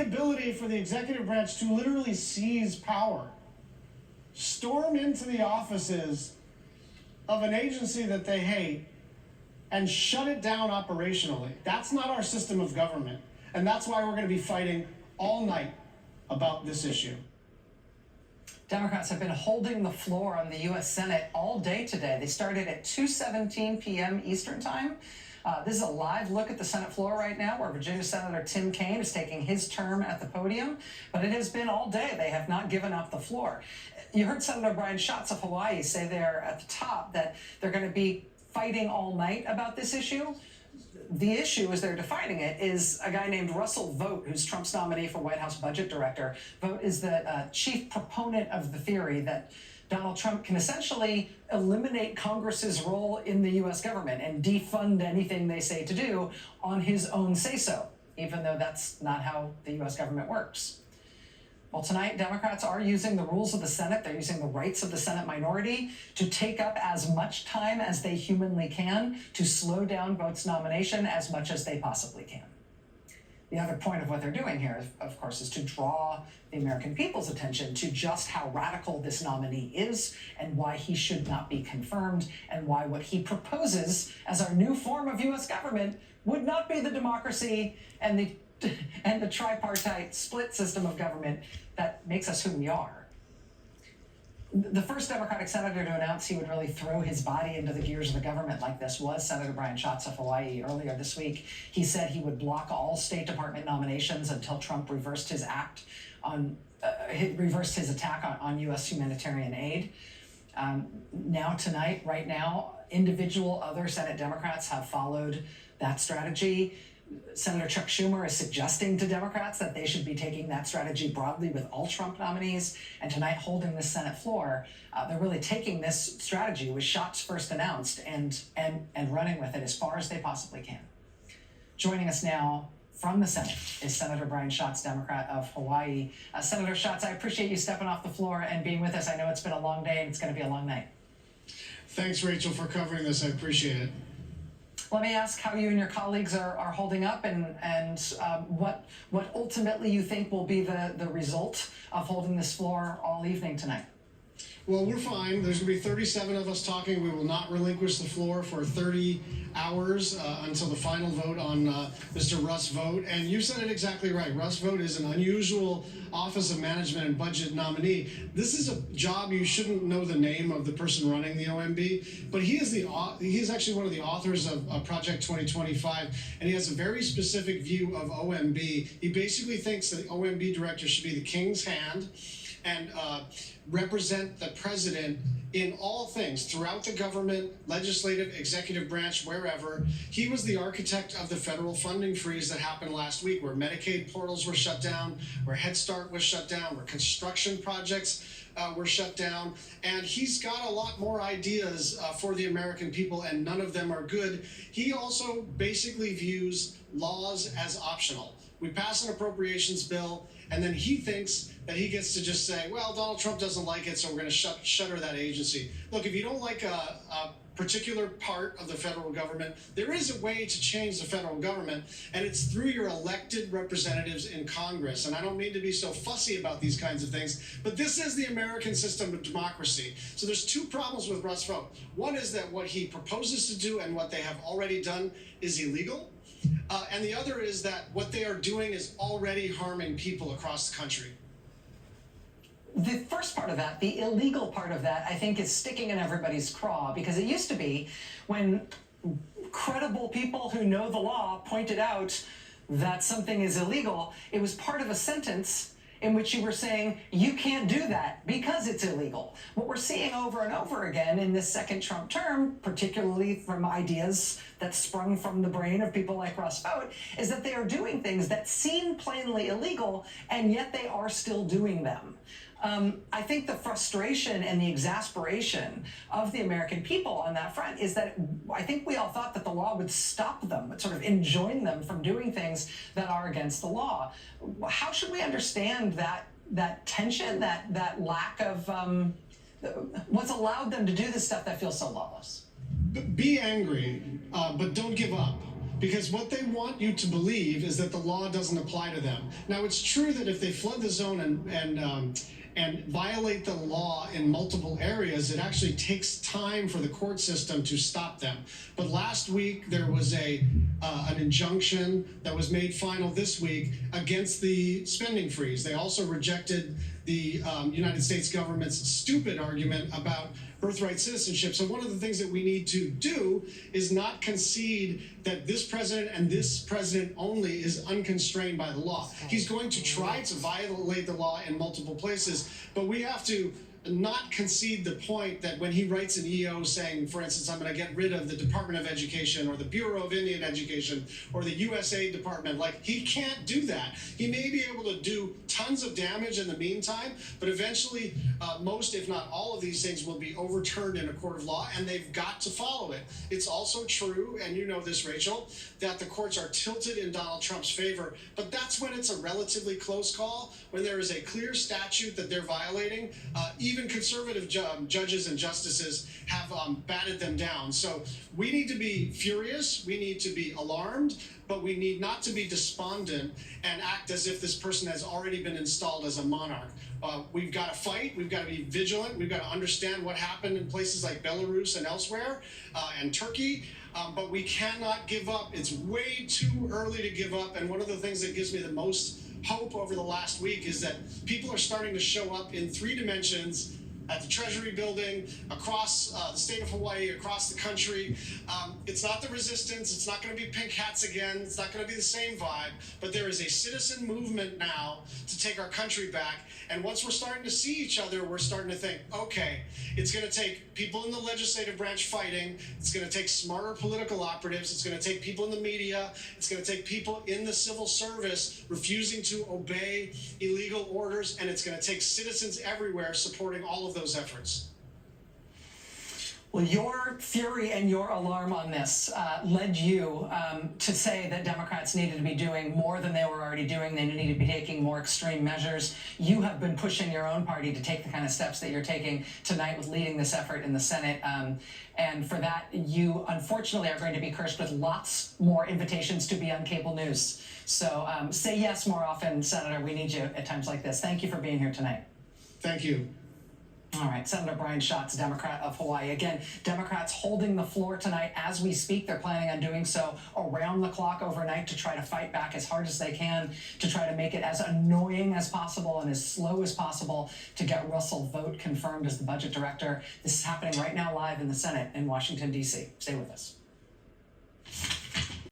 ability for the executive branch to literally seize power, storm into the offices of an agency that they hate, and shut it down operationally. That's not our system of government. And that's why we're going to be fighting all night about this issue. Democrats have been holding the floor on the U.S. Senate all day today. They started at 2:17 p.m. Eastern Time. This is a live look at the Senate floor right now, where Virginia Senator Tim Kaine is taking his term at the podium. But it has been all day. They have not given up the floor. You heard Senator Brian Schatz of Hawaii say there at the top that they're going to be fighting all night about this issue. The issue, as they're defining it, is a guy named Russell Vogt, who's Trump's nominee for White House budget director. Vogt is the chief proponent of the theory that Donald Trump can essentially eliminate Congress's role in the U.S. government and defund anything they say to do on his own say-so, even though that's not how the U.S. government works. Well, tonight, Democrats are using the rules of the Senate. They're using the rights of the Senate minority to take up as much time as they humanly can to slow down Vogt's nomination as much as they possibly can. The other point of what they're doing here, of course, is to draw the American people's attention to just how radical this nominee is and why he should not be confirmed, and why what he proposes as our new form of U.S. government would not be the democracy and the tripartite split system of government that makes us who we are. The first Democratic senator to announce he would really throw his body into the gears of the government like this was Senator Brian Schatz of Hawaii earlier this week. He said he would block all State Department nominations until Trump reversed his attack on U.S. humanitarian aid. Right now, individual other Senate Democrats have followed that strategy. Senator Chuck Schumer is suggesting to Democrats that they should be taking that strategy broadly with all Trump nominees. And tonight, holding the Senate floor, they're really taking this strategy, which Schatz first announced, and running with it as far as they possibly can. Joining us now from the Senate is Senator Brian Schatz, Democrat of Hawaii. Senator Schatz, I appreciate you stepping off the floor and being with us. I know it's been a long day and it's going to be a long night. Thanks, Rachel, for covering this. I appreciate it. Let me ask how you and your colleagues are holding up, and what ultimately you think will be the result of holding this floor all evening tonight. Well, we're fine. There's going to be 37 of us talking. We will not relinquish the floor for 30 hours until the final vote on Mr. Russ Vogt. And you said it exactly right. Russ Vogt is an unusual Office of Management and Budget nominee. This is a job you shouldn't know the name of the person running the OMB, but he is actually one of the authors of Project 2025, and he has a very specific view of OMB. He basically thinks that the OMB director should be the king's hand and represent the president in all things throughout the government, legislative, executive branch, wherever. He was the architect of the federal funding freeze that happened last week, where Medicaid portals were shut down, where Head Start was shut down, where construction projects were shut down. And he's got a lot more ideas for the American people, and none of them are good. He also basically views laws as optional. We pass an appropriations bill, and then he thinks that he gets to just say, well, Donald Trump doesn't like it, so we're going to shutter that agency. Look, if you don't like a particular part of the federal government, there is a way to change the federal government, and it's through your elected representatives in Congress. And I don't mean to be so fussy about these kinds of things, but this is the American system of democracy. So there's two problems with Russ Vogt. One is that what he proposes to do and what they have already done is illegal. And the other is that what they are doing is already harming people across the country. The first part of that, the illegal part of that, I think is sticking in everybody's craw, because it used to be when credible people who know the law pointed out that something is illegal, it was part of a sentence in which you were saying, you can't do that because it's illegal. What we're seeing over and over again in this second Trump term, particularly from ideas that sprung from the brain of people like Russ Vogt, is that they are doing things that seem plainly illegal, and yet they are still doing them. I think the frustration and the exasperation of the American people on that front is that I think we all thought that the law would stop them, would sort of enjoin them from doing things that are against the law. How should we understand that tension, that lack of what's allowed them to do this stuff that feels so lawless? Be angry, but don't give up. Because what they want you to believe is that the law doesn't apply to them. Now, it's true that if they flood the zone and violate the law in multiple areas, it actually takes time for the court system to stop them. But last week there was an injunction that was made final this week against the spending freeze. They also rejected the United States government's stupid argument about birthright citizenship. So one of the things that we need to do is not concede that this president and this president only is unconstrained by the law. He's going to try to violate the law in multiple places, but we have to not concede the point that when he writes an EO saying, for instance, I'm going to get rid of the Department of Education or the Bureau of Indian Education or the USA Department, like, he can't do that. He may be able to do tons of damage in the meantime, but eventually most, if not all of these things will be overturned in a court of law, and they've got to follow it. It's also true, and you know this, Rachel, that the courts are tilted in Donald Trump's favor, but that's when it's a relatively close call, when there is a clear statute that they're violating. Even conservative judges and justices have batted them down. So we need to be furious, we need to be alarmed, but we need not to be despondent and act as if this person has already been installed as a monarch. We've got to fight, we've got to be vigilant, we've got to understand what happened in places like Belarus and elsewhere, and Turkey, but we cannot give up. It's way too early to give up, and one of the things that gives me the most hope over the last week is that people are starting to show up in 3 dimensions at the Treasury building, across the state of Hawaii, across the country. It's not the resistance, it's not going to be pink hats again, it's not going to be the same vibe, but there is a citizen movement now to take our country back. And once we're starting to see each other, we're starting to think, okay, it's going to take people in the legislative branch fighting, it's going to take smarter political operatives, it's going to take people in the media, it's going to take people in the civil service refusing to obey illegal orders, and it's going to take citizens everywhere supporting all of those efforts. Well, your fury and your alarm on this led you to say that Democrats needed to be doing more than they were already doing. They needed to be taking more extreme measures. You have been pushing your own party to take the kind of steps that you're taking tonight with leading this effort in the Senate. And for that, you unfortunately are going to be cursed with lots more invitations to be on cable news. So say yes more often, Senator. We need you at times like this. Thank you for being here tonight. Thank you. All right, Senator Brian Schatz, Democrat of Hawaii. Again, Democrats holding the floor tonight as we speak. They're planning on doing so around the clock overnight to try to fight back as hard as they can, to try to make it as annoying as possible and as slow as possible to get Russell Vought confirmed as the budget director. This is happening right now live in the Senate in Washington, D.C. Stay with us.